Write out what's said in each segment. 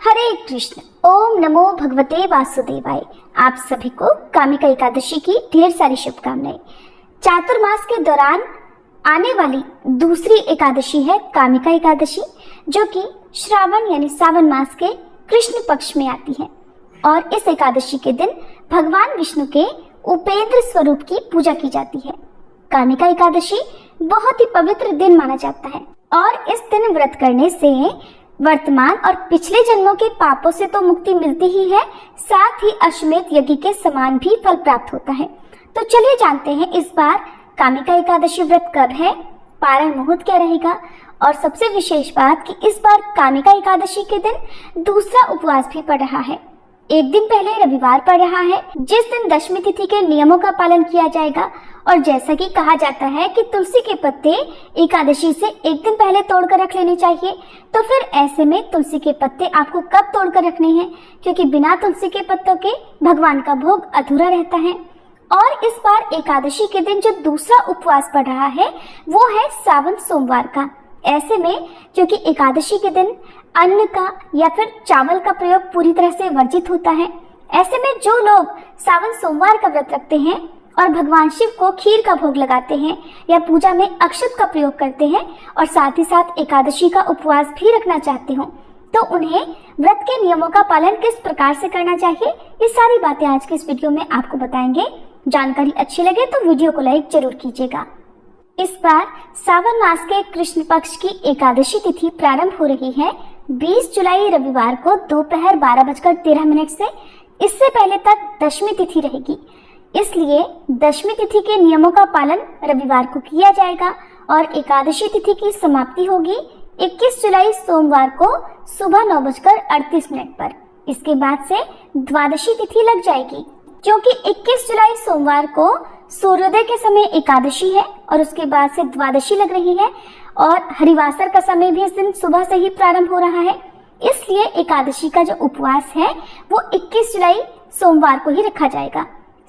हरे कृष्ण। ओम नमो भगवते वासुदेवाय। आप सभी को कामिका एकादशी की ढेर सारी शुभकामनाएं। चातुर्मास के दौरान आने वाली दूसरी एकादशी है कामिका एकादशी, जो कि श्रावण यानी सावन मास के कृष्ण पक्ष में आती है। और इस एकादशी के दिन भगवान विष्णु के उपेंद्र स्वरूप की पूजा की जाती है। कामिका एकादशी बहुत ही पवित्र दिन माना जाता है और इस दिन व्रत करने से वर्तमान और पिछले जन्मों के पापों से तो मुक्ति मिलती ही है, साथ ही अश्वमेध यज्ञ के समान भी फल प्राप्त होता है। तो चलिए जानते हैं इस बार कामिका एकादशी व्रत कब है, पारण मुहूर्त क्या रहेगा, और सबसे विशेष बात कि इस बार कामिका एकादशी के दिन दूसरा उपवास भी पड़ रहा है। एक दिन पहले रविवार पड़ रहा है, जिस दिन दशमी तिथि के नियमों का पालन किया जाएगा। और जैसा कि कहा जाता है कि तुलसी के पत्ते एकादशी से एक दिन पहले तोड़कर रख लेने चाहिए, तो फिर ऐसे में तुलसी के पत्ते आपको कब तोड़कर रखने हैं, क्योंकि बिना तुलसी के पत्तों के भगवान का भोग अधूरा रहता है। और इस बार एकादशी के दिन जो दूसरा उपवास पड़ रहा है वो है सावन सोमवार का। ऐसे में क्योंकि एकादशी के दिन अन्न का या फिर चावल का प्रयोग पूरी तरह से वर्जित होता है, ऐसे में जो लोग सावन सोमवार का व्रत रखते हैं और भगवान शिव को खीर का भोग लगाते हैं या पूजा में अक्षत का प्रयोग करते हैं और साथ ही साथ एकादशी का उपवास भी रखना चाहते हो, तो उन्हें व्रत के नियमों का पालन किस प्रकार से करना चाहिए, ये सारी बातें आज के इस वीडियो में आपको बताएंगे। जानकारी अच्छी लगे तो वीडियो को लाइक जरूर कीजिएगा। इस बार सावन मास के कृष्ण पक्ष की एकादशी तिथि प्रारंभ हो रही है 20 जुलाई रविवार को दोपहर 12:13 से। इससे पहले तक दशमी तिथि रहेगी, इसलिए दशमी तिथि के नियमों का पालन रविवार को किया जाएगा और एकादशी तिथि की समाप्ति होगी 21 जुलाई सोमवार को सुबह 9:38 पर। इसके बाद से द्वादशी तिथि लग जाएगी, क्योंकि 21 जुलाई सोमवार को सूर्योदय के समय एकादशी है और उसके बाद से द्वादशी लग रही है और हरिवासर का समय भी इस दिन सुबह से ही प्रारंभ हो रहा है। इसलिए एकादशी का जो उपवास है वो 21 जुलाई सोमवार को ही रखा जाएगा।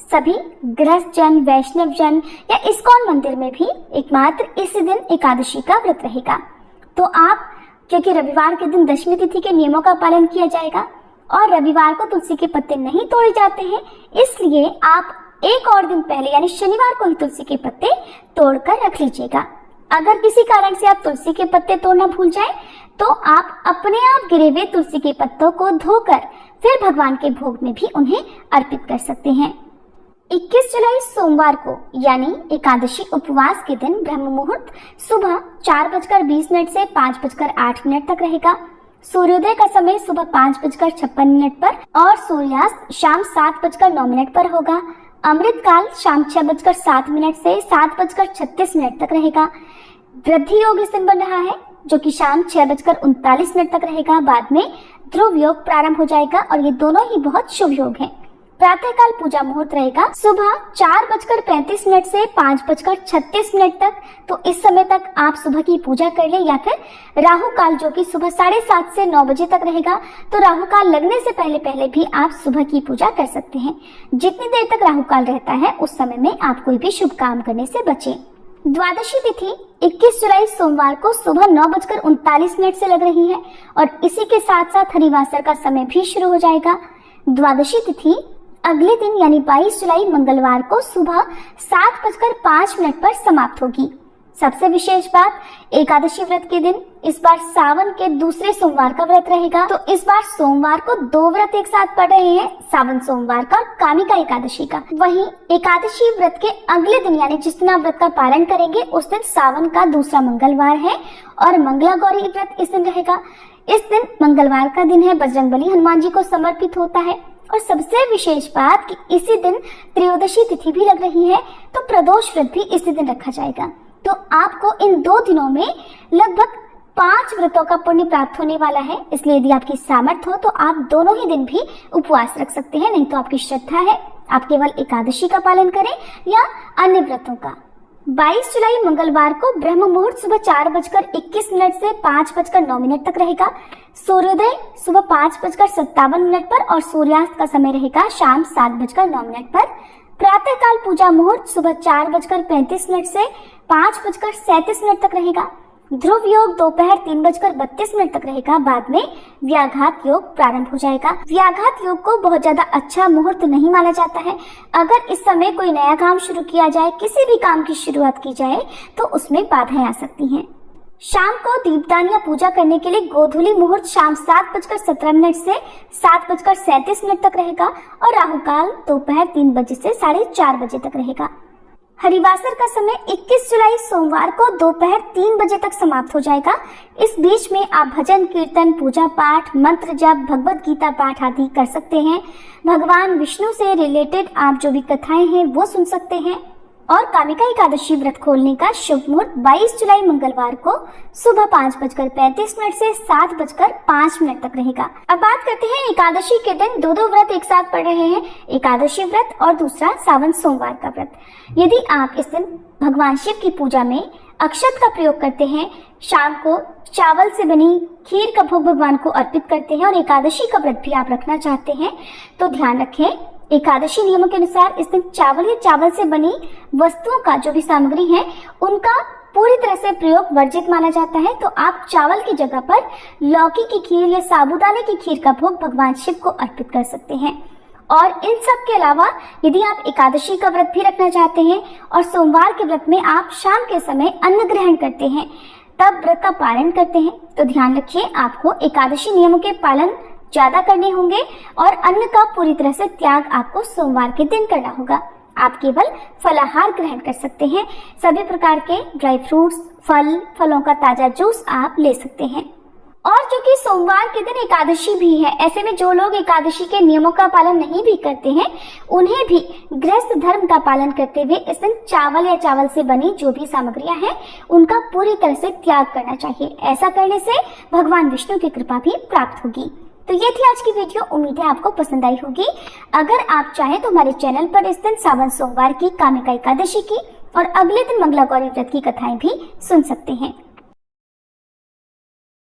सभी गृहस्थ जन, वैष्णव जन या इस्कॉन मंदिर में भी एकमात्र इसी दिन एकादशी का व्रत रहेगा। तो आप, क्योंकि रविवार के दिन दशमी तिथि के नियमों का पालन किया जाएगा और रविवार को तुलसी के पत्ते नहीं तोड़े जाते हैं, इसलिए आप एक और दिन पहले यानी शनिवार को ही तुलसी के पत्ते तोड़कर रख लीजिएगा। अगर किसी कारण से आप तुलसी के पत्ते तोड़ना भूल जाएं, तो आप अपने आप गिरे हुए तुलसी के पत्तों को धोकर फिर भगवान के भोग में भी उन्हें अर्पित कर सकते हैं। 21 जुलाई सोमवार को यानी एकादशी उपवास के दिन ब्रह्म मुहूर्त सुबह 4:20 से 5:08 तक रहेगा। सूर्योदय का समय सुबह 5:56 पर और सूर्यास्त शाम 7:09 पर होगा। अमृत काल शाम 6:07 से 7:36 तक रहेगा। वृद्धि योग इस दिन बन रहा है, जो कि शाम 6:39 तक रहेगा। बाद में ध्रुव योग प्रारंभ हो जाएगा और ये दोनों ही बहुत शुभ योग हैं। प्रातः काल पूजा मुहूर्त रहेगा सुबह 4:35 से 5:36 तक। तो इस समय तक आप सुबह की पूजा कर लें, या फिर राहु काल जो कि सुबह 7:30 से 9 बजे तक रहेगा। तो राहु काल लगने से पहले पहले भी आप सुबह की पूजा कर सकते हैं। जितनी देर तक राहु काल रहता है उस समय में आप कोई भी शुभ काम करने से बचें। द्वादशी तिथि 21 जुलाई सोमवार को सुबह 9:39 से लग रही है और इसी के साथ साथ हरिवासर का समय भी शुरू हो जाएगा। द्वादशी तिथि अगले दिन यानी 22 जुलाई मंगलवार को सुबह 7:05 पर समाप्त होगी। सबसे विशेष बात, एकादशी व्रत के दिन इस बार सावन के दूसरे सोमवार का व्रत रहेगा। तो इस बार सोमवार को दो व्रत एक साथ पड़ रहे हैं, सावन सोमवार का और कामिका एकादशी का। वहीं एकादशी व्रत के अगले दिन यानी जिस दिन आप व्रत का पालन करेंगे उस दिन सावन का दूसरा मंगलवार है और मंगला गौरी व्रत इस दिन रहेगा। इस दिन मंगलवार का दिन है, बजरंगबली हनुमान जी को समर्पित होता है। और सबसे विशेष बात कि इसी दिन त्रयोदशी तिथि भी लग रही है, तो प्रदोष व्रत भी इसी दिन रखा जाएगा। तो आपको इन 2 दिनों में लगभग 5 व्रतों का पुण्य प्राप्त होने वाला है। इसलिए यदि आपकी सामर्थ्य हो तो आप दोनों ही दिन भी उपवास रख सकते हैं, नहीं तो आपकी श्रद्धा है आप केवल एकादशी का पालन करें या अन्य व्रतों का। 22 जुलाई मंगलवार को ब्रह्म मुहूर्त सुबह 4:21 से 5:09 तक रहेगा। सूर्योदय सुबह 5:57 पर और सूर्यास्त का समय रहेगा शाम 7:09 पर। प्रातः काल पूजा मुहूर्त सुबह 4:35 से 5:37 तक रहेगा ध्रुव योग दोपहर 3:32 तक रहेगा। बाद में व्याघात योग प्रारंभ हो जाएगा। व्याघात योग को बहुत ज्यादा अच्छा मुहूर्त नहीं माना जाता है। अगर इस समय कोई नया काम शुरू किया जाए, किसी भी काम की शुरुआत की जाए तो उसमें बाधाएं आ सकती हैं। शाम को दीपदान या पूजा करने के लिए गोधूली मुहूर्त शाम 7:17 से 7:37 तक रहेगा और राहु काल दोपहर 3 बजे से 4:30 बजे तक रहेगा। हरिवासर का समय 21 जुलाई सोमवार को दोपहर 3 बजे तक समाप्त हो जाएगा। इस बीच में आप भजन कीर्तन, पूजा पाठ, मंत्र जप, भगवत गीता पाठ आदि कर सकते हैं। भगवान विष्णु से रिलेटेड आप जो भी कथाएं हैं वो सुन सकते हैं। और कामिका एकादशी व्रत खोलने का शुभ मुहूर्त 22 जुलाई मंगलवार को सुबह 5:35 से 7:05 तक रहेगा। अब बात करते हैं एकादशी के दिन दो व्रत एक साथ पड़ रहे हैं, एकादशी व्रत और दूसरा सावन सोमवार का व्रत। यदि आप इस दिन भगवान शिव की पूजा में अक्षत का प्रयोग करते हैं, शाम को चावल से बनी खीर का भोग भगवान को अर्पित करते हैं और एकादशी का व्रत भी आप रखना चाहते हैं तो ध्यान रखें, एकादशी नियमों के अनुसार इस दिन चावल या चावल से बनी वस्तुओं का जो भी सामग्री है उनका पूरी तरह से प्रयोग वर्जित माना जाता है। तो आप चावल की जगह पर लौकी की खीर या साबूदाने की खीर का भोग भगवान शिव को अर्पित कर सकते हैं। और इन सब के अलावा यदि आप एकादशी का व्रत भी रखना चाहते हैं और सोमवार के व्रत में आप शाम के समय अन्न ग्रहण करते हैं, तब व्रत का पालन करते हैं, तो ध्यान रखिए आपको एकादशी नियमों के पालन ज्यादा करने होंगे और अन्न का पूरी तरह से त्याग आपको सोमवार के दिन करना होगा। आप केवल फलाहार ग्रहण कर सकते हैं। सभी प्रकार के ड्राई फ्रूट्स, फलों का ताजा जूस आप ले सकते हैं। और जो कि सोमवार के दिन एकादशी भी है, ऐसे में जो लोग एकादशी के नियमों का पालन नहीं भी करते हैं, उन्हें भी गृहस्थ धर्म का पालन करते हुए इस दिन चावल या चावल से बनी जो भी सामग्रियां हैं उनका पूरी तरह से त्याग करना चाहिए। ऐसा करने से भगवान विष्णु की कृपा भी प्राप्त होगी। तो ये थी आज की वीडियो, उम्मीद है आपको पसंद आई होगी। अगर आप चाहें तो हमारे चैनल पर इस दिन सावन सोमवार की, कामिका एकादशी की और अगले दिन मंगला गौरी व्रत की कथाएं भी सुन सकते हैं।